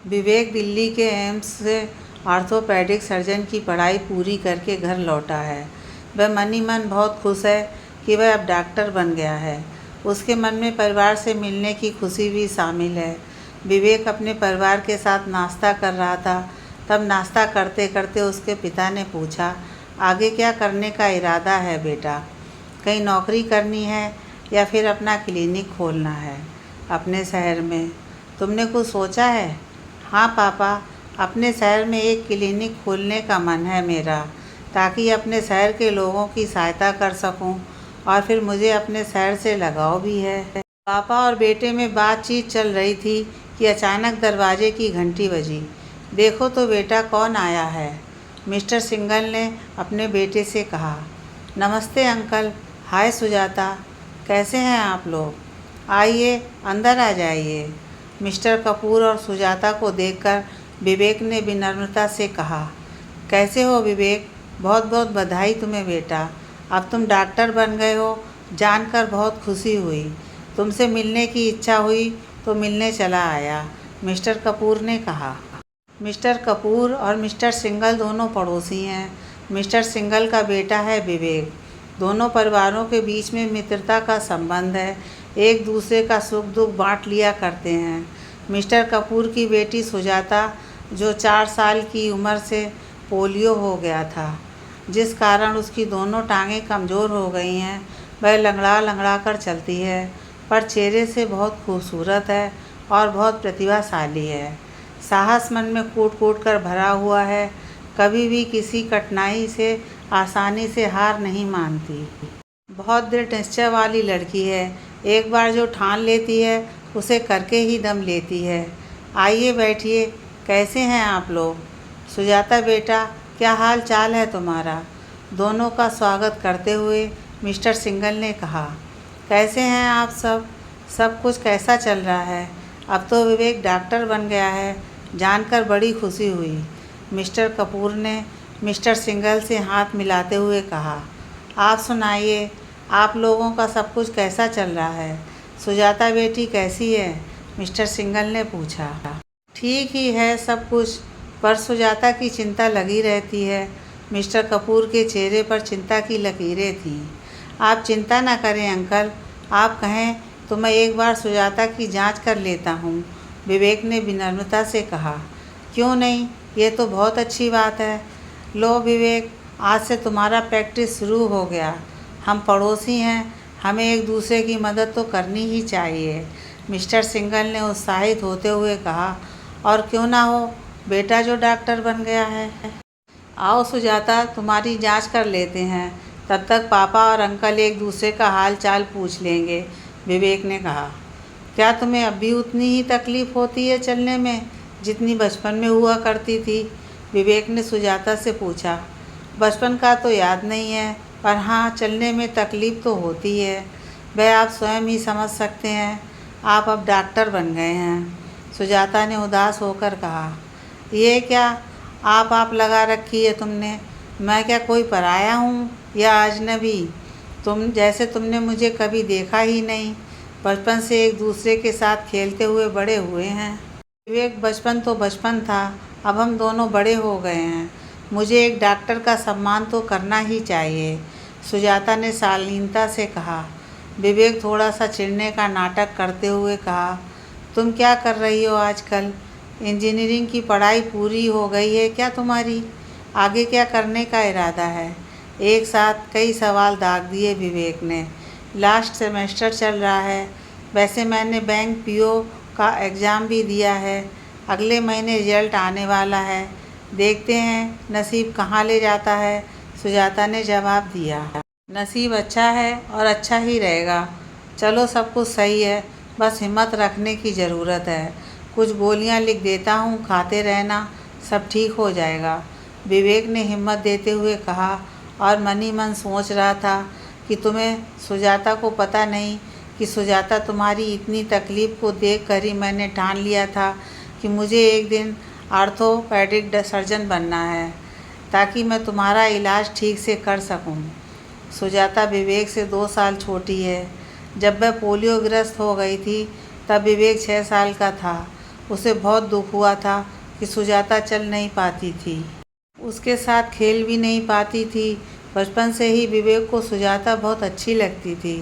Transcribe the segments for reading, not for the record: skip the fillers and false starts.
विवेक दिल्ली के एम्स से orthopaedic surgeon की पढ़ाई पूरी करके घर लौटा है। वह मन ही मन बहुत खुश है कि वह अब डॉक्टर बन गया है। उसके मन में परिवार से मिलने की खुशी भी शामिल है। विवेक अपने परिवार के साथ नाश्ता कर रहा था, तब नाश्ता करते करते उसके पिता ने पूछा, आगे क्या करने का इरादा है बेटा? कहीं नौकरी करनी है या फिर अपना क्लिनिक खोलना है अपने शहर में? तुमने कुछ सोचा है? हाँ पापा, अपने शहर में एक क्लिनिक खोलने का मन है मेरा, ताकि अपने शहर के लोगों की सहायता कर सकूं, और फिर मुझे अपने शहर से लगाव भी है। पापा और बेटे में बातचीत चल रही थी कि अचानक दरवाजे की घंटी बजी। देखो तो बेटा, कौन आया है? मिस्टर सिंघल ने अपने बेटे से कहा। नमस्ते अंकल। हाय सुजाता, कैसे हैं आप लोग? आइए अंदर आ जाइए। मिस्टर कपूर और सुजाता को देखकर विवेक ने विनम्रता से कहा। कैसे हो विवेक? बहुत बहुत बधाई तुम्हें बेटा, अब तुम डॉक्टर बन गए हो, जानकर बहुत खुशी हुई। तुमसे मिलने की इच्छा हुई तो मिलने चला आया, मिस्टर कपूर ने कहा। मिस्टर कपूर और मिस्टर सिंघल दोनों पड़ोसी हैं। मिस्टर सिंघल का बेटा है विवेक। दोनों परिवारों के बीच में मित्रता का संबंध है, एक दूसरे का सुख दुख बांट लिया करते हैं। मिस्टर कपूर की बेटी सुजाता, जो 4 साल की उम्र से पोलियो हो गया था, जिस कारण उसकी दोनों टांगें कमज़ोर हो गई हैं, वह लंगड़ा लंगड़ा कर चलती है, पर चेहरे से बहुत खूबसूरत है और बहुत प्रतिभाशाली है। साहस मन में कूट कूट कर भरा हुआ है, कभी भी किसी कठिनाई से आसानी से हार नहीं मानती। बहुत दृढ़ निश्चय वाली लड़की है, एक बार जो ठान लेती है उसे करके ही दम लेती है। आइए बैठिए। कैसे हैं आप लोग? सुजाता बेटा, क्या हाल चाल है तुम्हारा? दोनों का स्वागत करते हुए मिस्टर सिंघल ने कहा। कैसे हैं आप सब? सब कुछ कैसा चल रहा है? अब तो विवेक डॉक्टर बन गया है, जानकर बड़ी खुशी हुई, मिस्टर कपूर ने मिस्टर सिंघल से हाथ मिलाते हुए कहा। आप सुनाइए, आप लोगों का सब कुछ कैसा चल रहा है? सुजाता बेटी कैसी है? मिस्टर सिंघल ने पूछा। ठीक ही है सब कुछ, पर सुजाता की चिंता लगी रहती है। मिस्टर कपूर के चेहरे पर चिंता की लकीरें थीं। आप चिंता न करें अंकल, आप कहें तो मैं एक बार सुजाता की जांच कर लेता हूँ, विवेक ने विनम्रता से कहा। क्यों नहीं, ये तो बहुत अच्छी बात है। लो विवेक, आज से तुम्हारा प्रैक्टिस शुरू हो गया। हम पड़ोसी हैं, हमें एक दूसरे की मदद तो करनी ही चाहिए, मिस्टर सिंघल ने उत्साहित होते हुए कहा। और क्यों ना हो, बेटा जो डॉक्टर बन गया है। आओ सुजाता, तुम्हारी जांच कर लेते हैं, तब तक पापा और अंकल एक दूसरे का हाल चाल पूछ लेंगे, विवेक ने कहा। क्या तुम्हें अब भी उतनी ही तकलीफ़ होती है चलने में जितनी बचपन में हुआ करती थी? विवेक ने सुजाता से पूछा। बचपन का तो याद नहीं है, पर हाँ, चलने में तकलीफ़ तो होती है। वह आप स्वयं ही समझ सकते हैं, आप अब डॉक्टर बन गए हैं, सुजाता ने उदास होकर कहा। ये क्या आप लगा रखी है तुमने? मैं क्या कोई पराया हूँ या अजनबी? तुमने मुझे कभी देखा ही नहीं। बचपन से एक दूसरे के साथ खेलते हुए बड़े हुए हैं। विवेक, बचपन तो बचपन था, अब हम दोनों बड़े हो गए हैं, मुझे एक डॉक्टर का सम्मान तो करना ही चाहिए, सुजाता ने शालीनता से कहा। विवेक थोड़ा सा चिढ़ने का नाटक करते हुए कहा। तुम क्या कर रही हो आजकल? इंजीनियरिंग की पढ़ाई पूरी हो गई है क्या तुम्हारी? आगे क्या करने का इरादा है? एक साथ कई सवाल दाग दिए विवेक ने। लास्ट सेमेस्टर चल रहा है। वैसे मैंने बैंक पीओ का एग्ज़ाम भी दिया है, अगले महीने रिजल्ट आने वाला है, देखते हैं नसीब कहाँ ले जाता है, सुजाता ने जवाब दिया। नसीब अच्छा है और अच्छा ही रहेगा। चलो सब कुछ सही है, बस हिम्मत रखने की ज़रूरत है। कुछ गोलियां लिख देता हूँ, खाते रहना, सब ठीक हो जाएगा, विवेक ने हिम्मत देते हुए कहा। और मन ही मन सोच रहा था कि तुम्हें सुजाता को पता नहीं कि सुजाता, तुम्हारी इतनी तकलीफ़ को देख कर ही मैंने ठान लिया था कि मुझे एक दिन ऑर्थोपेडिक सर्जन बनना है, ताकि मैं तुम्हारा इलाज ठीक से कर सकूं। सुजाता विवेक से 2 साल छोटी है। जब वह पोलियोग्रस्त हो गई थी तब विवेक 6 साल का था। उसे बहुत दुख हुआ था कि सुजाता चल नहीं पाती थी, उसके साथ खेल भी नहीं पाती थी। बचपन से ही विवेक को सुजाता बहुत अच्छी लगती थी।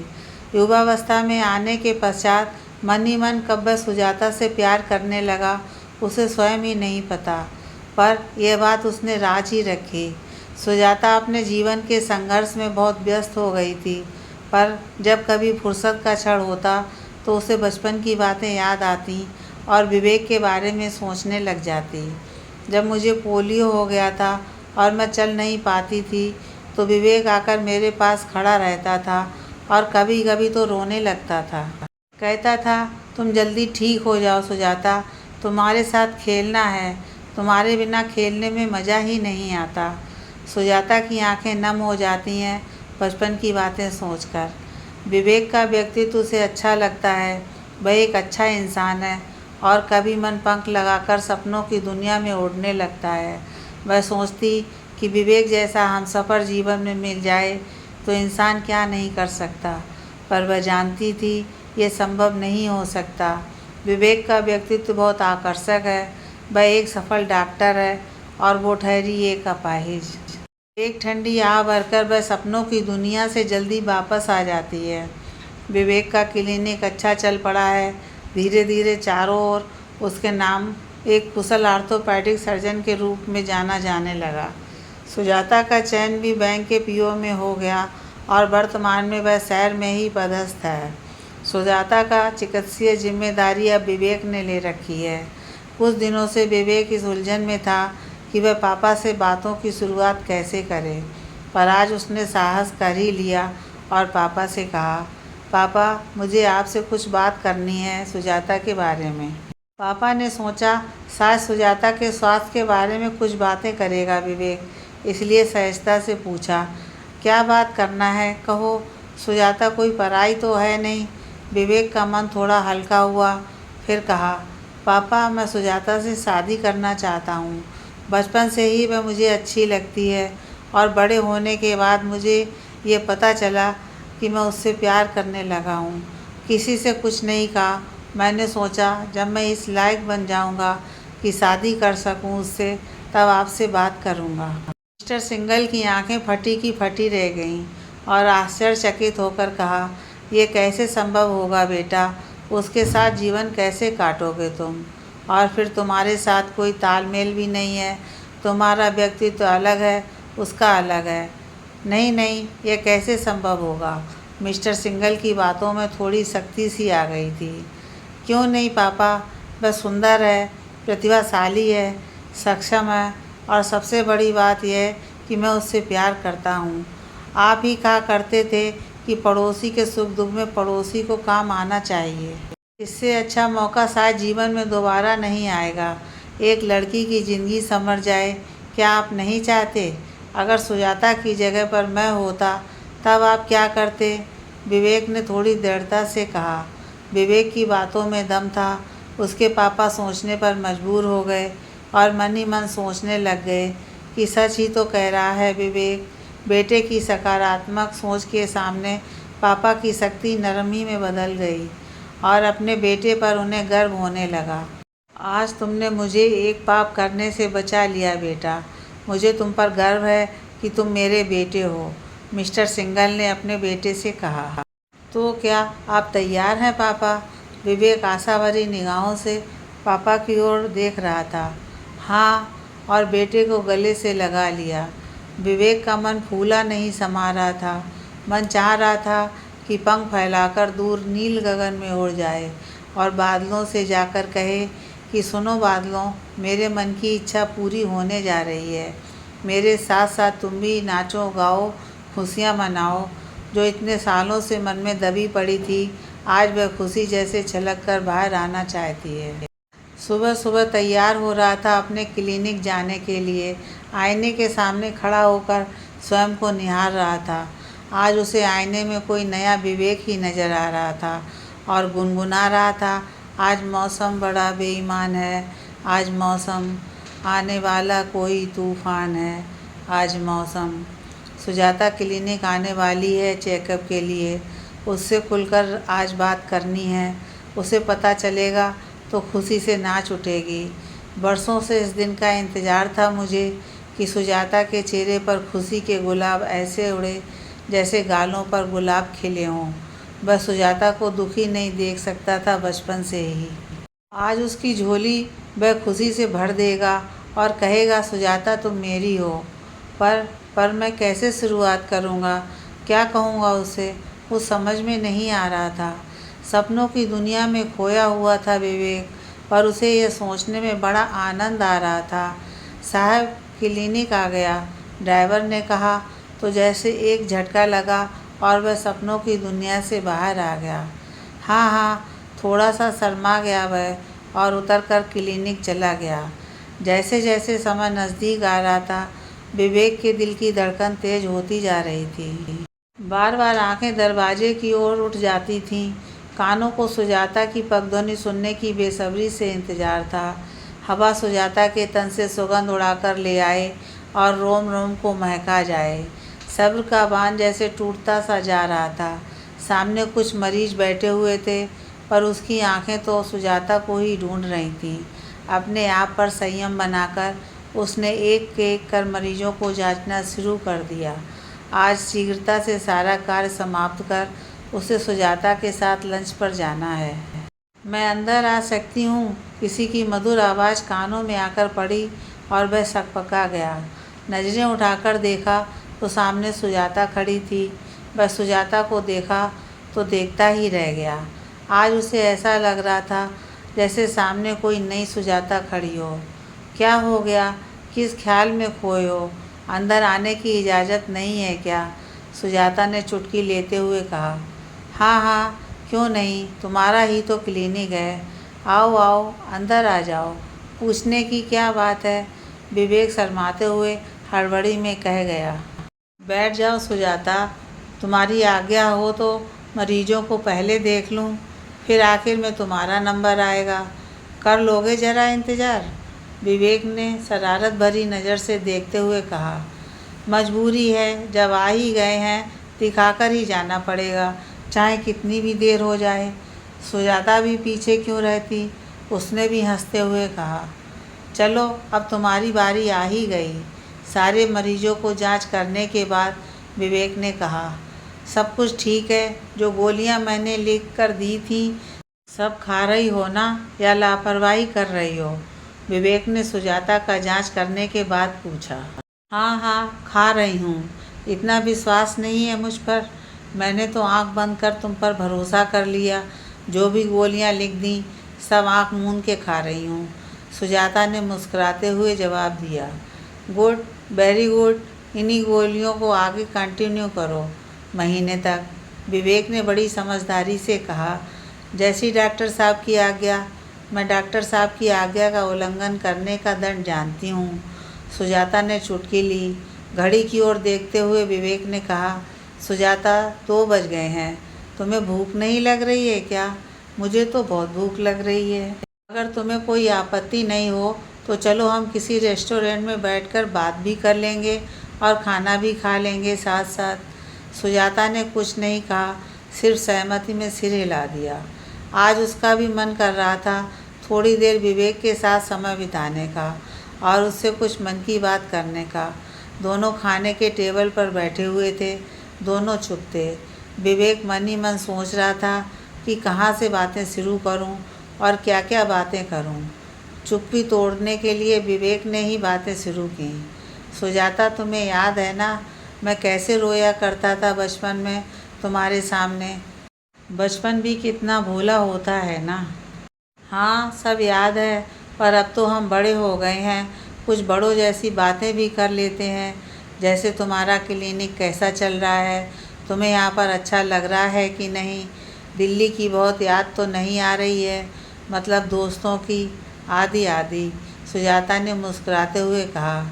युवावस्था में आने के पश्चात मन ही मन कब वह सुजाता से प्यार करने लगा, उसे स्वयं ही नहीं पता, पर यह बात उसने राज ही रखी। सुजाता अपने जीवन के संघर्ष में बहुत व्यस्त हो गई थी, पर जब कभी फुर्सत का क्षण होता तो उसे बचपन की बातें याद आती और विवेक के बारे में सोचने लग जाती। जब मुझे पोलियो हो गया था और मैं चल नहीं पाती थी, तो विवेक आकर मेरे पास खड़ा रहता था और कभी कभी तो रोने लगता था। कहता था, तुम जल्दी ठीक हो जाओ सुजाता, तुम्हारे साथ खेलना है, तुम्हारे बिना खेलने में मज़ा ही नहीं आता। सुजाता की आंखें नम हो जाती हैं बचपन की बातें सोचकर। विवेक का व्यक्तित्व उसे अच्छा लगता है, वह एक अच्छा इंसान है और कभी मन पंख लगाकर सपनों की दुनिया में उड़ने लगता है। वह सोचती कि विवेक जैसा हमसफ़र जीवन में मिल जाए तो इंसान क्या नहीं कर सकता, पर वह जानती थी ये संभव नहीं हो सकता। विवेक का व्यक्तित्व बहुत आकर्षक है, वह एक सफल डॉक्टर है और वो ठहरी एक अपाहिज। एक ठंडी आह भरकर वह सपनों की दुनिया से जल्दी वापस आ जाती है। विवेक का क्लिनिक अच्छा चल पड़ा है। धीरे धीरे चारों ओर उसके नाम एक कुशल आर्थोपैडिक सर्जन के रूप में जाना जाने लगा। सुजाता का चयन भी बैंक के पीओ में हो गया और वर्तमान में वह शहर में ही पदस्थ है। सुजाता का चिकित्सीय जिम्मेदारी अब विवेक ने ले रखी है। कुछ दिनों से विवेक इस उलझन में था कि वह पापा से बातों की शुरुआत कैसे करे, पर आज उसने साहस कर ही लिया और पापा से कहा, पापा मुझे आपसे कुछ बात करनी है सुजाता के बारे में। पापा ने सोचा शायद सुजाता के स्वास्थ्य के बारे में कुछ बातें करेगा विवेक, इसलिए सहजता से पूछा, क्या बात करना है, कहो। सुजाता कोई पराई तो है नहीं। विवेक का मन थोड़ा हल्का हुआ, फिर कहा, पापा मैं सुजाता से शादी करना चाहता हूँ। बचपन से ही वह मुझे अच्छी लगती है और बड़े होने के बाद मुझे ये पता चला कि मैं उससे प्यार करने लगा हूँ। किसी से कुछ नहीं कहा। मैंने सोचा जब मैं इस लायक बन जाऊँगा कि शादी कर सकूँ उससे, तब आपसे बात करूँगा। मिस्टर सिंगल की आंखें फटी की फटी रह गईं और आश्चर्यचकित होकर कहा, यह कैसे संभव होगा बेटा, उसके साथ जीवन कैसे काटोगे तुम, और फिर तुम्हारे साथ कोई तालमेल भी नहीं है, तुम्हारा व्यक्तित्व तो अलग है, उसका अलग है। नहीं नहीं, यह कैसे संभव होगा। मिस्टर सिंगल की बातों में थोड़ी सख्ती सी आ गई थी। क्यों नहीं पापा, वह सुंदर है, प्रतिभाशाली है, सक्षम है और सबसे बड़ी बात यह है कि मैं उससे प्यार करता हूँ। आप ही कहा करते थे कि पड़ोसी के सुख दुख में पड़ोसी को काम आना चाहिए। इससे अच्छा मौका शायद जीवन में दोबारा नहीं आएगा। एक लड़की की ज़िंदगी संवर जाए, क्या आप नहीं चाहते। अगर सुजाता की जगह पर मैं होता तब आप क्या करते, विवेक ने थोड़ी दृढ़ता से कहा। विवेक की बातों में दम था। उसके पापा सोचने पर मजबूर हो गए और मन ही मन सोचने लग गए कि सच ही तो कह रहा है विवेक। बेटे की सकारात्मक सोच के सामने पापा की शक्ति नरमी में बदल गई और अपने बेटे पर उन्हें गर्व होने लगा। आज तुमने मुझे एक पाप करने से बचा लिया बेटा। मुझे तुम पर गर्व है कि तुम मेरे बेटे हो, मिस्टर सिंगल ने अपने बेटे से कहा। तो क्या आप तैयार हैं पापा। विवेक आशा भरी निगाहों से पापा की ओर देख रहा था। हाँ, और बेटे को गले से लगा लिया। विवेक का मन फूला नहीं समा रहा था। मन चाह रहा था कि पंख फैलाकर दूर नील गगन में उड़ जाए और बादलों से जाकर कहे कि सुनो बादलों, मेरे मन की इच्छा पूरी होने जा रही है। मेरे साथ साथ तुम भी नाचो गाओ, खुशियाँ मनाओ। जो इतने सालों से मन में दबी पड़ी थी, आज वह खुशी जैसे छलक कर बाहर आना चाहती है। सुबह सुबह तैयार हो रहा था अपने क्लिनिक जाने के लिए। आईने के सामने खड़ा होकर स्वयं को निहार रहा था। आज उसे आईने में कोई नया विवेक ही नज़र आ रहा था और गुनगुना रहा था, आज मौसम बड़ा बेईमान है, आज मौसम आने वाला कोई तूफान है, आज मौसम। सुजाता क्लिनिक आने वाली है चेकअप के लिए। उससे खुलकर आज बात करनी है। उसे पता चलेगा तो खुशी से नाच उठेगी। बरसों से इस दिन का इंतज़ार था मुझे कि सुजाता के चेहरे पर खुशी के गुलाब ऐसे उड़े जैसे गालों पर गुलाब खिले हों। वह सुजाता को दुखी नहीं देख सकता था बचपन से ही। आज उसकी झोली वह खुशी से भर देगा और कहेगा, सुजाता तुम मेरी हो। पर मैं कैसे शुरुआत करूँगा, क्या कहूँगा उसे, कुछ समझ में नहीं आ रहा था। सपनों की दुनिया में खोया हुआ था विवेक, पर उसे यह सोचने में बड़ा आनंद आ रहा था। साहब क्लिनिक आ गया, ड्राइवर ने कहा तो जैसे एक झटका लगा और वह सपनों की दुनिया से बाहर आ गया। हाँ, थोड़ा सा शर्मा गया वह और उतरकर क्लिनिक चला गया। जैसे जैसे समय नज़दीक आ रहा था, विवेक के दिल की धड़कन तेज होती जा रही थी। बार बार आंखें दरवाजे की ओर उठ जाती थीं। कानों को सुजाता की पगध्वनि सुनने की बेसब्री से इंतजार था। हवा सुजाता के तन से सुगंध उड़ाकर ले आए और रोम रोम को महका जाए। सब्र का बांध जैसे टूटता सा जा रहा था। सामने कुछ मरीज बैठे हुए थे, पर उसकी आंखें तो सुजाता को ही ढूंढ रही थीं। अपने आप पर संयम बनाकर उसने एक एक कर मरीजों को जांचना शुरू कर दिया। आज शीघ्रता से सारा कार्य समाप्त कर उसे सुजाता के साथ लंच पर जाना है। मैं अंदर आ सकती हूँ? किसी की मधुर आवाज़ कानों में आकर पड़ी और वह सकपका गया। नज़रें उठाकर देखा तो सामने सुजाता खड़ी थी। वह सुजाता को देखा तो देखता ही रह गया। आज उसे ऐसा लग रहा था जैसे सामने कोई नई सुजाता खड़ी हो। क्या हो गया? किस ख्याल में खोए हो? अंदर आने की इजाज़त नहीं है क्या? सुजाता ने चुटकी लेते हुए कहा। हाँ, क्यों नहीं, तुम्हारा ही तो क्लिनिक है। आओ आओ, अंदर आ जाओ। पूछने की क्या बात है? विवेक शर्माते हुए हड़बड़ी में कह गया। बैठ जाओ सुजाता, तुम्हारी आज्ञा हो तो मरीजों को पहले देख लूँ, फिर आखिर में तुम्हारा नंबर आएगा। कर लोगे ज़रा इंतज़ार? विवेक ने शरारत भरी नज़र से देखते हुए कहा। मजबूरी है, जब आ ही गए हैं दिखाकर ही जाना पड़ेगा, चाहे कितनी भी देर हो जाए। सुजाता भी पीछे क्यों रहती, उसने भी हंसते हुए कहा। चलो अब तुम्हारी बारी आ ही गई। सारे मरीजों को जांच करने के बाद विवेक ने कहा, सब कुछ ठीक है? जो गोलियां मैंने लिख कर दी थी सब खा रही हो ना, या लापरवाही कर रही हो? विवेक ने सुजाता का जांच करने के बाद पूछा। हाँ, खा रही हूँ। इतना विश्वास नहीं है मुझ पर? मैंने तो आंख बंद कर तुम पर भरोसा कर लिया। जो भी गोलियाँ लिख दी सब आंख मूंद के खा रही हूँ। सुजाता ने मुस्कुराते हुए जवाब दिया। Good, very good. इन्हीं गोलियों को आगे कंटिन्यू करो महीने तक। विवेक ने बड़ी समझदारी से कहा। जैसी डॉक्टर साहब की आज्ञा। मैं डॉक्टर साहब की आज्ञा का उल्लंघन करने का दंड जानती हूँ। सुजाता ने चुटकी ली। घड़ी की ओर देखते हुए विवेक ने कहा, सुजाता 2 बज गए हैं। तुम्हें भूख नहीं लग रही है क्या? मुझे तो बहुत भूख लग रही है। अगर तुम्हें कोई आपत्ति नहीं हो तो चलो हम किसी रेस्टोरेंट में बैठकर बात भी कर लेंगे और खाना भी खा लेंगे साथ साथ। सुजाता ने कुछ नहीं कहा, सिर्फ सहमति में सिर हिला दिया। आज उसका भी मन कर रहा था थोड़ी देर विवेक के साथ समय बिताने का और उससे कुछ मन की बात करने का। दोनों खाने के टेबल पर बैठे हुए थे। दोनों चुप थे। विवेक मन ही मन सोच रहा था कि कहाँ से बातें शुरू करूं और क्या क्या बातें करूं। चुप्पी तोड़ने के लिए विवेक ने ही बातें शुरू की। सुजाता, तुम्हें याद है ना, मैं कैसे रोया करता था बचपन में तुम्हारे सामने? बचपन भी कितना भोला होता है ना। हाँ, सब याद है, पर अब तो हम बड़े हो गए हैं। कुछ बड़ों जैसी बातें भी कर लेते हैं, जैसे तुम्हारा क्लिनिक कैसा चल रहा है, तुम्हें यहाँ पर अच्छा लग रहा है कि नहीं, दिल्ली की बहुत याद तो नहीं आ रही है, मतलब दोस्तों की, आदि आदि। सुजाता ने मुस्कुराते हुए कहा।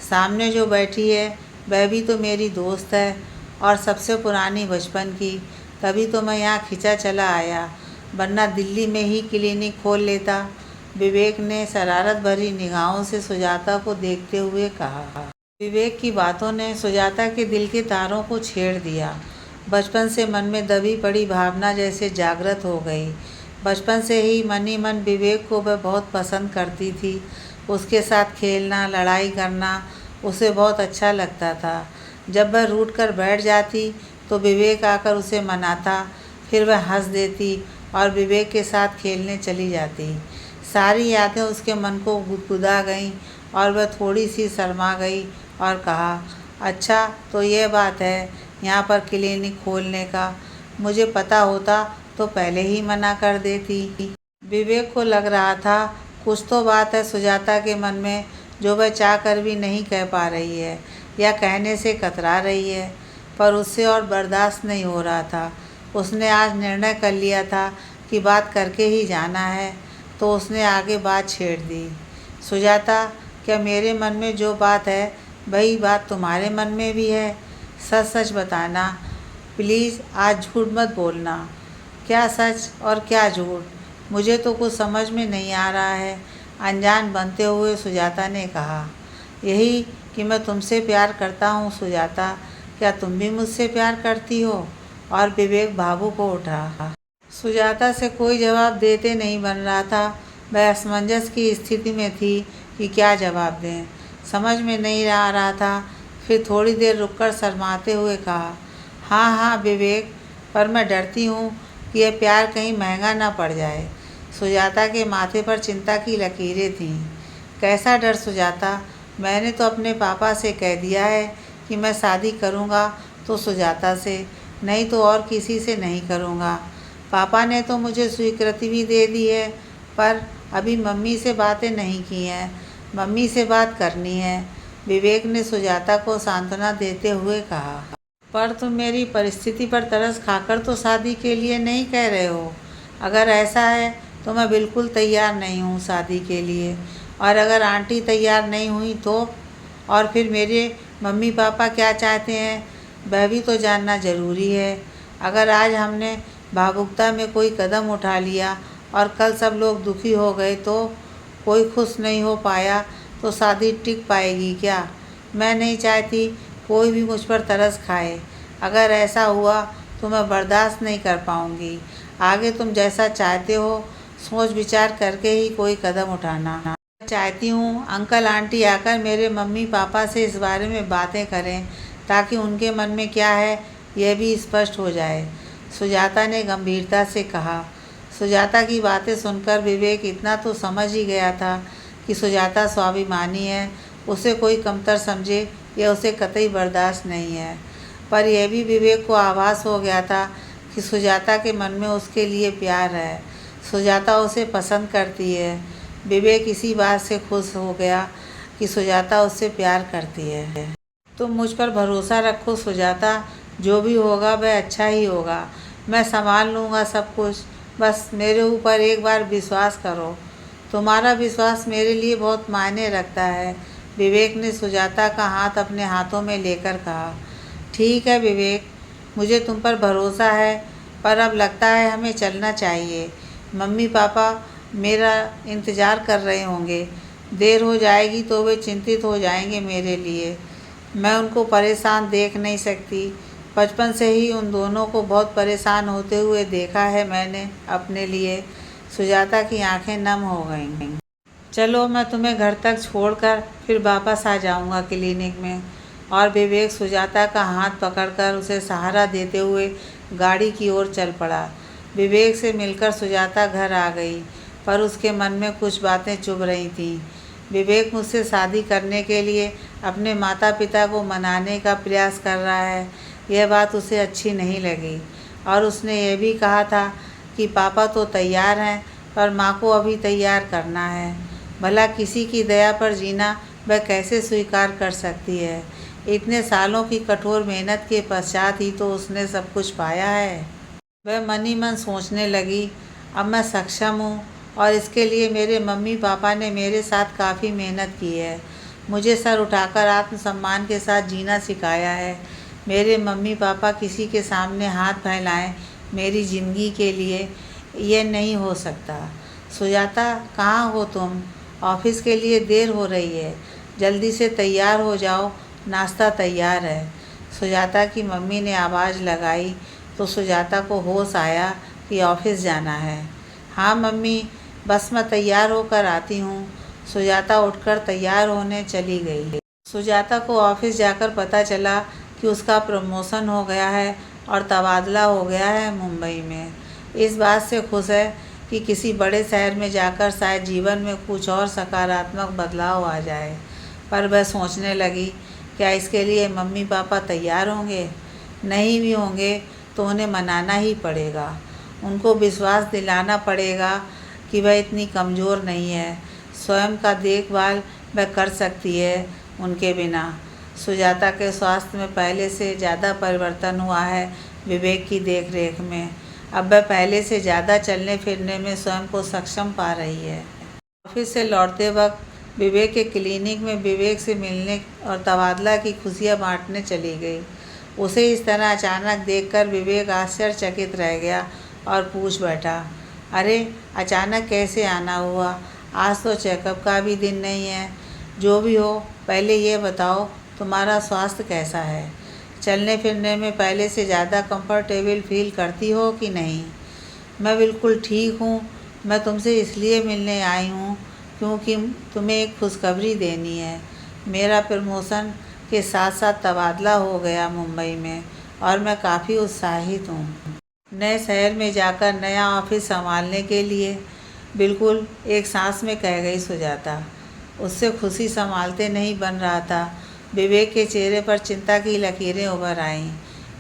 सामने जो बैठी है वह भी तो मेरी दोस्त है और सबसे पुरानी बचपन की। तभी तो मैं यहाँ खिंचा चला आया, वरना दिल्ली में ही क्लिनिक खोल लेता। विवेक ने शरारत भरी निगाहों से सुजाता को देखते हुए कहा। विवेक की बातों ने सुजाता के दिल के तारों को छेड़ दिया। बचपन से मन में दबी पड़ी भावना जैसे जागृत हो गई। बचपन से ही मन ही मन विवेक को वह बहुत पसंद करती थी। उसके साथ खेलना, लड़ाई करना उसे बहुत अच्छा लगता था। जब वह रूठ कर बैठ जाती तो विवेक आकर उसे मनाता, फिर वह हंस देती और विवेक के साथ खेलने चली जाती। सारी यादें उसके मन को गुदगुदा गईं और वह थोड़ी सी शर्मा गई और कहा, अच्छा तो ये बात है यहाँ पर क्लिनिक खोलने का। मुझे पता होता तो पहले ही मना कर देती। विवेक को लग रहा था कुछ तो बात है सुजाता के मन में जो वह चाह कर भी नहीं कह पा रही है या कहने से कतरा रही है, पर उससे और बर्दाश्त नहीं हो रहा था। उसने आज निर्णय कर लिया था कि बात करके ही जाना है, तो उसने आगे बात छेड़ दी। सुजाता, क्या मेरे मन में जो बात है वही बात तुम्हारे मन में भी है? सच सच बताना प्लीज़, आज झूठ मत बोलना। क्या सच और क्या झूठ, मुझे तो कुछ समझ में नहीं आ रहा है, अनजान बनते हुए सुजाता ने कहा। यही कि मैं तुमसे प्यार करता हूँ सुजाता, क्या तुम भी मुझसे प्यार करती हो? और विवेक भावुक हो उठा। सुजाता से कोई जवाब देते नहीं बन रहा था। वह असमंजस की स्थिति में थी कि क्या जवाब दें, समझ में नहीं आ रहा था। फिर थोड़ी देर रुककर शर्माते हुए कहा, हाँ हाँ विवेक, पर मैं डरती हूँ कि यह प्यार कहीं महंगा ना पड़ जाए। सुजाता के माथे पर चिंता की लकीरें थीं। कैसा डर सुजाता? मैंने तो अपने पापा से कह दिया है कि मैं शादी करूँगा तो सुजाता से, नहीं तो और किसी से नहीं करूँगा। पापा ने तो मुझे स्वीकृति भी दे दी है, पर अभी मम्मी से बातें नहीं की हैं। मम्मी से बात करनी है, विवेक ने सुजाता को सांत्वना देते हुए कहा। पर तुम मेरी परिस्थिति पर तरस खाकर तो शादी के लिए नहीं कह रहे हो। अगर ऐसा है तो मैं बिल्कुल तैयार नहीं हूँ शादी के लिए, और अगर आंटी तैयार नहीं हुई तो? और फिर मेरे मम्मी पापा क्या चाहते हैं वह भी तो जानना ज़रूरी है। अगर आज हमने भावुकता में कोई कदम उठा लिया और कल सब लोग दुखी हो गए तो कोई खुश नहीं हो पाया तो शादी टिक पाएगी क्या? मैं नहीं चाहती कोई भी मुझ पर तरस खाए। अगर ऐसा हुआ तो मैं बर्दाश्त नहीं कर पाऊँगी। आगे तुम जैसा चाहते हो सोच विचार करके ही कोई कदम उठाना। चाहती हूँ अंकल आंटी आकर मेरे मम्मी पापा से इस बारे में बातें करें ताकि उनके मन में क्या है यह भी स्पष्ट हो जाए, सुजाता ने गंभीरता से कहा। सुजाता की बातें सुनकर विवेक इतना तो समझ ही गया था कि सुजाता स्वाभिमानी है, उसे कोई कमतर समझे यह उसे कतई बर्दाश्त नहीं है। पर यह भी विवेक को आभास हो गया था कि सुजाता के मन में उसके लिए प्यार है, सुजाता उसे पसंद करती है। विवेक इसी बात से खुश हो गया कि सुजाता उससे प्यार करती है। तुम मुझ पर भरोसा रखो सुजाता, जो भी होगा वह अच्छा ही होगा। मैं संभाल लूँगा सब कुछ, बस मेरे ऊपर एक बार विश्वास करो। तुम्हारा विश्वास मेरे लिए बहुत मायने रखता है, विवेक ने सुजाता का हाथ अपने हाथों में लेकर कहा। ठीक है विवेक, मुझे तुम पर भरोसा है, पर अब लगता है हमें चलना चाहिए। मम्मी पापा मेरा इंतज़ार कर रहे होंगे, देर हो जाएगी तो वे चिंतित हो जाएंगे मेरे लिए। मैं उनको परेशान देख नहीं सकती, बचपन से ही उन दोनों को बहुत परेशान होते हुए देखा है मैंने अपने लिए। सुजाता की आंखें नम हो गईं। चलो मैं तुम्हें घर तक छोड़कर फिर वापस आ जाऊंगा क्लिनिक में। और विवेक सुजाता का हाथ पकड़कर उसे सहारा देते हुए गाड़ी की ओर चल पड़ा। विवेक से मिलकर सुजाता घर आ गई, पर उसके मन में कुछ बातें चुभ रही थीं। विवेक मुझसे शादी करने के लिए अपने माता पिता को मनाने का प्रयास कर रहा है, यह बात उसे अच्छी नहीं लगी। और उसने ये भी कहा था कि पापा तो तैयार हैं, पर माँ को अभी तैयार करना है। भला किसी की दया पर जीना वह कैसे स्वीकार कर सकती है? इतने सालों की कठोर मेहनत के पश्चात ही तो उसने सब कुछ पाया है। वह मन ही मन सोचने लगी, अब मैं सक्षम हूँ और इसके लिए मेरे मम्मी पापा ने मेरे साथ काफ़ी मेहनत की है। मुझे सर उठाकर आत्मसम्मान के साथ जीना सिखाया है। मेरे मम्मी पापा किसी के सामने हाथ फैलाएं मेरी ज़िंदगी के लिए, ये नहीं हो सकता। सुजाता, कहाँ हो तुम? ऑफिस के लिए देर हो रही है, जल्दी से तैयार हो जाओ, नाश्ता तैयार है। सुजाता की मम्मी ने आवाज़ लगाई तो सुजाता को होश आया कि ऑफिस जाना है। हाँ मम्मी, बस मैं तैयार होकर आती हूँ। सुजाता उठकर तैयार होने चली गई। सुजाता को ऑफिस जाकर पता चला कि उसका प्रमोशन हो गया है और तबादला हो गया है मुंबई में। इस बात से खुश है कि किसी बड़े शहर में जाकर शायद जीवन में कुछ और सकारात्मक बदलाव आ जाए। पर वह सोचने लगी, क्या इसके लिए मम्मी पापा तैयार होंगे? नहीं भी होंगे तो उन्हें मनाना ही पड़ेगा। उनको विश्वास दिलाना पड़ेगा कि वह इतनी कमज़ोर नहीं है, स्वयं का देखभाल वह कर सकती है उनके बिना। सुजाता के स्वास्थ्य में पहले से ज़्यादा परिवर्तन हुआ है विवेक की देखरेख में। अब वह पहले से ज़्यादा चलने फिरने में स्वयं को सक्षम पा रही है। ऑफिस से लौटते वक्त विवेक के क्लिनिक में विवेक से मिलने और तबादला की खुशियाँ बांटने चली गई। उसे इस तरह अचानक देखकर विवेक आश्चर्यचकित रह गया और पूछ बैठा, अरे अचानक कैसे आना हुआ? आज तो चेकअप का भी दिन नहीं है। जो भी हो, पहले ये बताओ तुम्हारा स्वास्थ्य कैसा है? चलने फिरने में पहले से ज़्यादा कंफर्टेबल फील करती हो कि नहीं? मैं बिल्कुल ठीक हूँ। मैं तुमसे इसलिए मिलने आई हूँ क्योंकि तुम्हें एक खुशखबरी देनी है। मेरा प्रमोशन के साथ साथ तबादला हो गया मुंबई में और मैं काफ़ी उत्साहित हूँ। नए शहर में जाकर नया ऑफिस संभालने के लिए, बिल्कुल एक सांस में कह गई सुजाता। उससे खुशी संभालते नहीं बन रहा था। विवेक के चेहरे पर चिंता की लकीरें उभर आईं,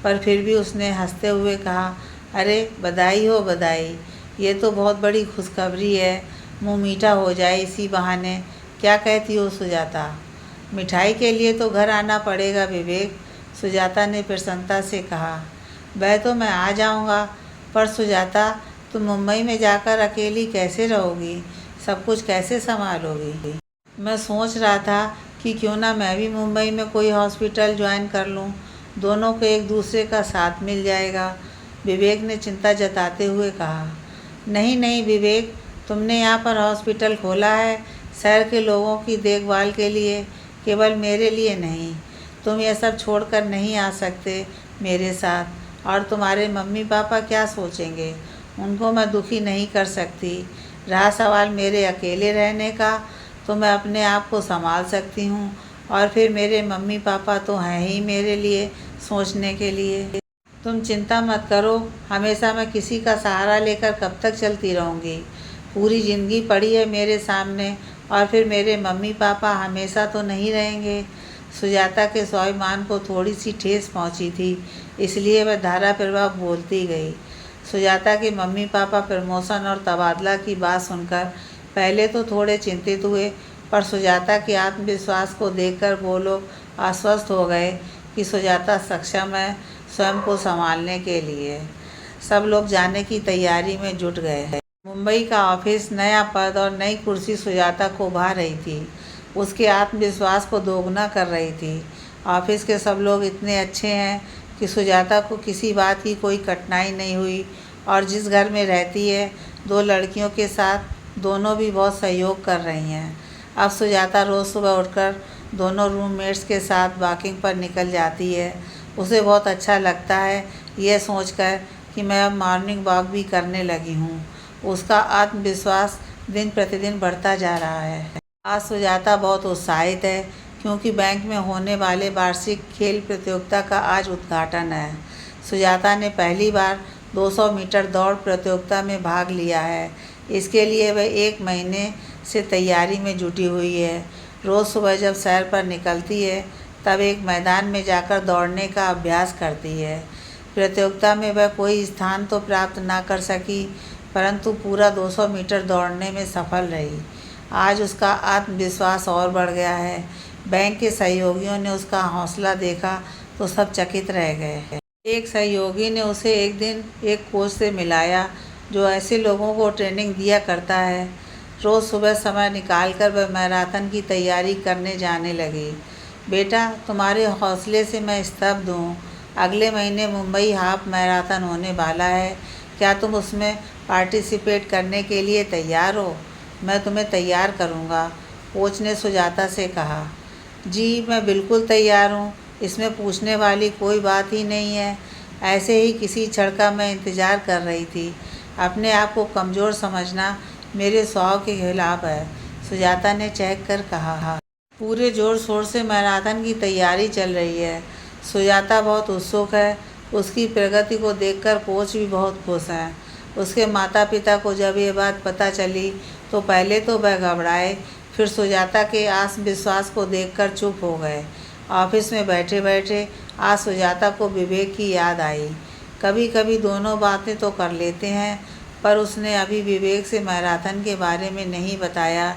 पर फिर भी उसने हंसते हुए कहा, अरे बधाई हो बधाई, ये तो बहुत बड़ी खुशखबरी है। मुँह मीठा हो जाए इसी बहाने। क्या कहती हो सुजाता? मिठाई के लिए तो घर आना पड़ेगा विवेक, सुजाता ने प्रसन्नता से कहा। वह तो मैं आ जाऊंगा, पर सुजाता तुम मुंबई में जाकर अकेली कैसे रहोगी? सब कुछ कैसे संभालोगी? मैं सोच रहा था कि क्यों ना मैं भी मुंबई में कोई हॉस्पिटल ज्वाइन कर लूं। दोनों को एक दूसरे का साथ मिल जाएगा, विवेक ने चिंता जताते हुए कहा। नहीं नहीं विवेक, तुमने यहाँ पर हॉस्पिटल खोला है शहर के लोगों की देखभाल के लिए, केवल मेरे लिए नहीं। तुम यह सब छोड़कर नहीं आ सकते मेरे साथ। और तुम्हारे मम्मी पापा क्या सोचेंगे? उनको मैं दुखी नहीं कर सकती। रहा सवाल मेरे अकेले रहने का, तो मैं अपने आप को संभाल सकती हूँ। और फिर मेरे मम्मी पापा तो हैं ही मेरे लिए सोचने के लिए। तुम चिंता मत करो, हमेशा मैं किसी का सहारा लेकर कब तक चलती रहूँगी? पूरी ज़िंदगी पड़ी है मेरे सामने, और फिर मेरे मम्मी पापा हमेशा तो नहीं रहेंगे। सुजाता के स्वाभिमान को थोड़ी सी ठेस पहुंची थी, इसलिए वह धारा प्रवाह बोलती गई। सुजाता के मम्मी पापा प्रमोशन और तबादला की बात सुनकर पहले तो थोड़े चिंतित हुए, पर सुजाता के आत्मविश्वास को देखकर वो लोग आश्वस्त हो गए कि सुजाता सक्षम है स्वयं को संभालने के लिए। सब लोग जाने की तैयारी में जुट गए। मुंबई का ऑफिस, नया पद और नई कुर्सी सुजाता को भा रही थी, उसके आत्मविश्वास को दोगुना कर रही थी। ऑफिस के सब लोग इतने अच्छे हैं कि सुजाता को किसी बात की कोई कठिनाई नहीं हुई, और जिस घर में रहती है 2 लड़कियों के साथ दोनों भी बहुत सहयोग कर रही हैं। अब सुजाता रोज़ सुबह उठकर दोनों रूममेट्स के साथ वॉकिंग पर निकल जाती है। उसे बहुत अच्छा लगता है यह सोचकर कि मैं अब मॉर्निंग वॉक भी करने लगी हूँ। उसका आत्मविश्वास दिन प्रतिदिन बढ़ता जा रहा है। आज सुजाता बहुत उत्साहित है क्योंकि बैंक में होने वाले वार्षिक खेल प्रतियोगिता का आज उद्घाटन है। सुजाता ने पहली बार 200 मीटर दौड़ प्रतियोगिता में भाग लिया है। इसके लिए वह 1 महीने से तैयारी में जुटी हुई है। रोज़ सुबह जब सैर पर निकलती है तब एक मैदान में जाकर दौड़ने का अभ्यास करती है। प्रतियोगिता में वह कोई स्थान तो प्राप्त ना कर सकी, परंतु पूरा 200 मीटर दौड़ने में सफल रही। आज उसका आत्मविश्वास और बढ़ गया है। बैंक के सहयोगियों ने उसका हौसला देखा तो सब चकित रह गए। एक सहयोगी ने उसे एक दिन एक कोच से मिलाया जो ऐसे लोगों को ट्रेनिंग दिया करता है। रोज़ सुबह समय निकालकर वह मैराथन की तैयारी करने जाने लगी। बेटा, तुम्हारे हौसले से मैं स्तब्ध हूँ। अगले महीने मुंबई हाफ मैराथन होने वाला है। क्या तुम उसमें पार्टिसिपेट करने के लिए तैयार हो? मैं तुम्हें तैयार करूँगा, कोच ने सुजाता से कहा। जी मैं बिल्कुल तैयार हूँ, इसमें पूछने वाली कोई बात ही नहीं है। ऐसे ही किसी क्षण का मैं इंतज़ार कर रही थी। अपने आप को कमज़ोर समझना मेरे स्वभाव के खिलाफ है, सुजाता ने चहक कर कहा। पूरे जोर शोर से मैराथन की तैयारी चल रही है। सुजाता बहुत उत्सुक है। उसकी प्रगति को देखकर कोच भी बहुत खुश हैं। उसके माता पिता को जब ये बात पता चली तो पहले तो वह घबराए, फिर सुजाता के आत्मविश्वास को देखकर चुप हो गए। ऑफिस में बैठे बैठे आज सुजाता को विवेक की याद आई। कभी कभी दोनों बातें तो कर लेते हैं, पर उसने अभी विवेक से मैराथन के बारे में नहीं बताया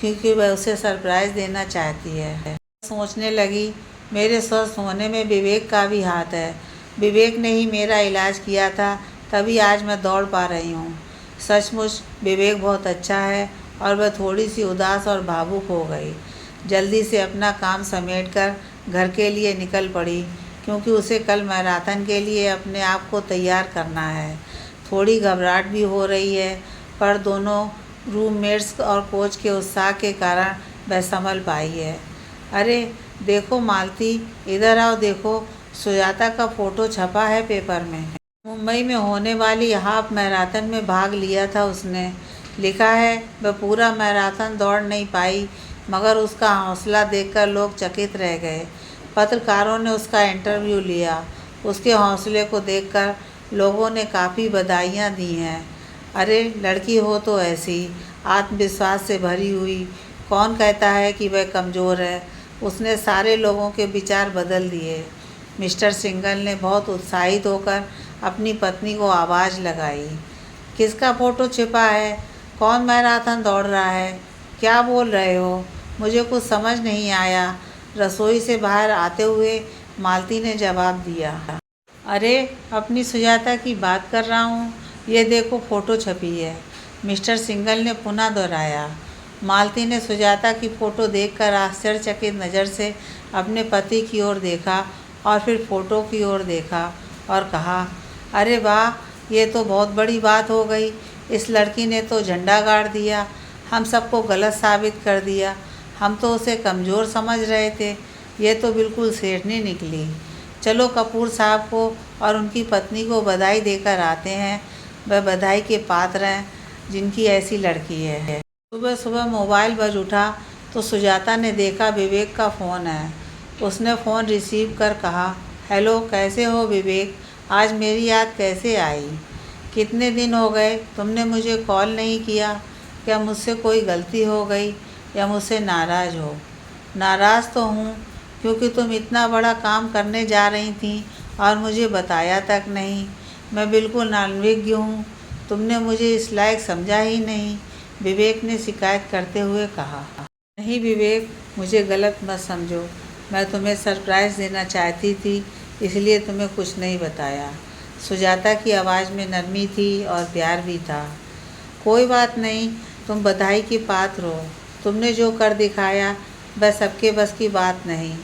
क्योंकि वह उसे सरप्राइज़ देना चाहती है। सोचने लगी, मेरे स्वस्थ होने में विवेक का भी हाथ है। विवेक ने ही मेरा इलाज किया था, तभी आज मैं दौड़ पा रही हूँ। सचमुच विवेक बहुत अच्छा है। और वह थोड़ी सी उदास और भावुक हो गई। जल्दी से अपना काम समेटकर घर के लिए निकल पड़ी, क्योंकि उसे कल मैराथन के लिए अपने आप को तैयार करना है। थोड़ी घबराहट भी हो रही है, पर दोनों रूममेट्स और कोच के उत्साह के कारण वह संभल पाई है। अरे देखो मालती, इधर आओ, देखो सुजाता का फ़ोटो छपा है पेपर में। मुंबई में होने वाली हाफ मैराथन में भाग लिया था उसने। लिखा है वह पूरा मैराथन दौड़ नहीं पाई, मगर उसका हौसला देखकर लोग चकित रह गए। पत्रकारों ने उसका इंटरव्यू लिया। उसके हौसले को देखकर लोगों ने काफ़ी बधाइयाँ दी हैं। अरे लड़की हो तो ऐसी, आत्मविश्वास से भरी हुई। कौन कहता है कि वह कमज़ोर है। उसने सारे लोगों के विचार बदल दिए। मिस्टर सिंघल ने बहुत उत्साहित होकर अपनी पत्नी को आवाज़ लगाई। किसका फ़ोटो छिपा है? कौन मैराथन दौड़ रहा है? क्या बोल रहे हो? मुझे कुछ समझ नहीं आया। रसोई से बाहर आते हुए मालती ने जवाब दिया। अरे अपनी सुजाता की बात कर रहा हूँ। ये देखो फ़ोटो छपी है, मिस्टर सिंघल ने पुनः दोहराया। मालती ने सुजाता की फ़ोटो देखकर आश्चर्यचकित नज़र से अपने पति की ओर देखा और फिर फ़ोटो की ओर देखा और कहा, अरे वाह, ये तो बहुत बड़ी बात हो गई। इस लड़की ने तो झंडा गाड़ दिया, हम सबको गलत साबित कर दिया। हम तो उसे कमज़ोर समझ रहे थे, ये तो बिल्कुल सेठनी निकली। चलो कपूर साहब को और उनकी पत्नी को बधाई देकर आते हैं। वह बधाई के पात्र हैं जिनकी ऐसी लड़की है। सुबह सुबह मोबाइल बज उठा तो सुजाता ने देखा विवेक का फ़ोन है। उसने फ़ोन रिसीव कर कहा, हेलो, कैसे हो विवेक? आज मेरी याद कैसे आई? कितने दिन हो गए, तुमने मुझे कॉल नहीं किया। क्या मुझसे कोई गलती हो गई या मुझसे नाराज़ हो? नाराज़ तो हूँ, क्योंकि तुम इतना बड़ा काम करने जा रही थी और मुझे बताया तक नहीं। मैं बिल्कुल अनभिज्ञ हूँ, तुमने मुझे इस लायक समझा ही नहीं, विवेक ने शिकायत करते हुए कहा। नहीं विवेक, मुझे गलत मत समझो। मैं तुम्हें सरप्राइज़ देना चाहती थी, इसलिए तुम्हें कुछ नहीं बताया। सुजाता की आवाज़ में नरमी थी और प्यार भी था। कोई बात नहीं, तुम बधाई की पात्र हो। तुमने जो कर दिखाया वह सबके बस की बात नहीं।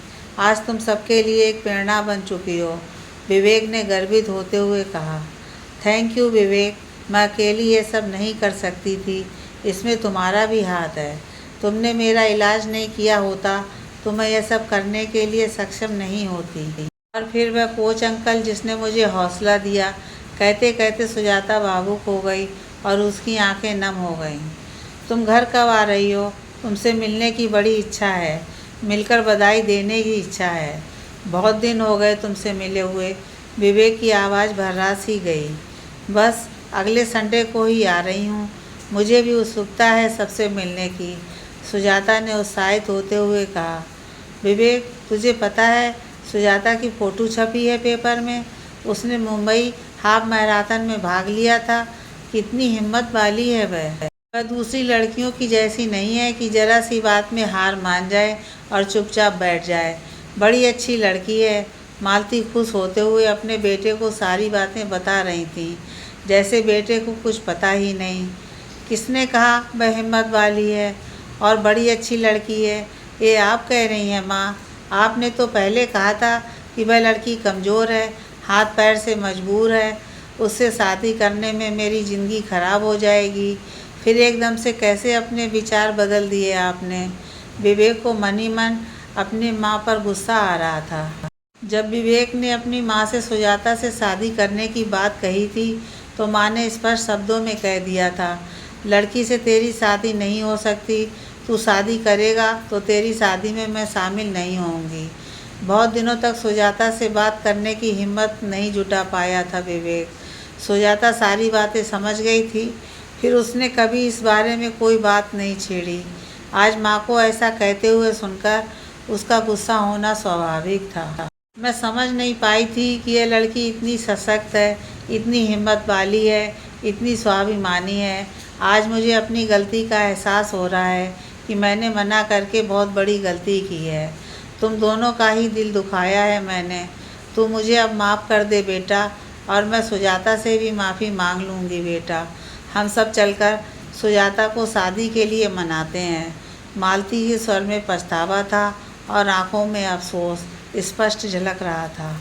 आज तुम सबके लिए एक प्रेरणा बन चुकी हो, विवेक ने गर्वित होते हुए कहा। थैंक यू विवेक, मैं अकेली ये सब नहीं कर सकती थी, इसमें तुम्हारा भी हाथ है। तुमने मेरा इलाज नहीं किया होता तो मैं यह सब करने के लिए सक्षम नहीं होती। और फिर वह कोच अंकल जिसने मुझे हौसला दिया। कहते कहते सुजाता भावुक हो गई और उसकी आंखें नम हो गईं। तुम घर कब आ रही हो? तुमसे मिलने की बड़ी इच्छा है, मिलकर बधाई देने की इच्छा है। बहुत दिन हो गए तुमसे मिले हुए, विवेक की आवाज़ भर्रास ही गई। बस अगले संडे को ही आ रही हूँ, मुझे भी उत्सुकता है सबसे मिलने की, सुजाता ने उत्साहित होते हुए कहा। विवेक, तुझे पता है सुजाता की फ़ोटो छपी है पेपर में। उसने मुंबई हाफ मैराथन में भाग लिया था। कितनी हिम्मत वाली है वह दूसरी लड़कियों की जैसी नहीं है कि ज़रा सी बात में हार मान जाए और चुपचाप बैठ जाए। बड़ी अच्छी लड़की है। मालती खुश होते हुए अपने बेटे को सारी बातें बता रही थी, जैसे बेटे को कुछ पता ही नहीं। किसने कहा वह हिम्मत वाली है और बड़ी अच्छी लड़की है? ये आप कह रही हैं माँ। आपने तो पहले कहा था कि वह लड़की कमज़ोर है, हाथ पैर से मजबूर है, उससे शादी करने में मेरी ज़िंदगी खराब हो जाएगी। फिर एकदम से कैसे अपने विचार बदल दिए आपने? विवेक को मन ही मन अपनी माँ पर गुस्सा आ रहा था। जब विवेक ने अपनी माँ से सुजाता से शादी करने की बात कही थी तो माँ ने स्पष्ट शब्दों में कह दिया था, लड़की से तेरी शादी नहीं हो सकती, तू शादी करेगा तो तेरी शादी में मैं शामिल नहीं होऊंगी। बहुत दिनों तक सुजाता से बात करने की हिम्मत नहीं जुटा पाया था विवेक। सुजाता सारी बातें समझ गई थी, फिर उसने कभी इस बारे में कोई बात नहीं छेड़ी। आज माँ को ऐसा कहते हुए सुनकर उसका गुस्सा होना स्वाभाविक था। मैं समझ नहीं पाई थी कि यह लड़की इतनी सशक्त है, इतनी हिम्मत वाली है, इतनी स्वाभिमानी है। आज मुझे अपनी गलती का एहसास हो रहा है कि मैंने मना करके बहुत बड़ी गलती की है। तुम दोनों का ही दिल दुखाया है मैंने। तू मुझे अब माफ़ कर दे बेटा, और मैं सुजाता से भी माफ़ी मांग लूँगी बेटा। हम सब चलकर सुजाता को शादी के लिए मनाते हैं। मालती के स्वर में पछतावा था और आंखों में अफसोस स्पष्ट झलक रहा था।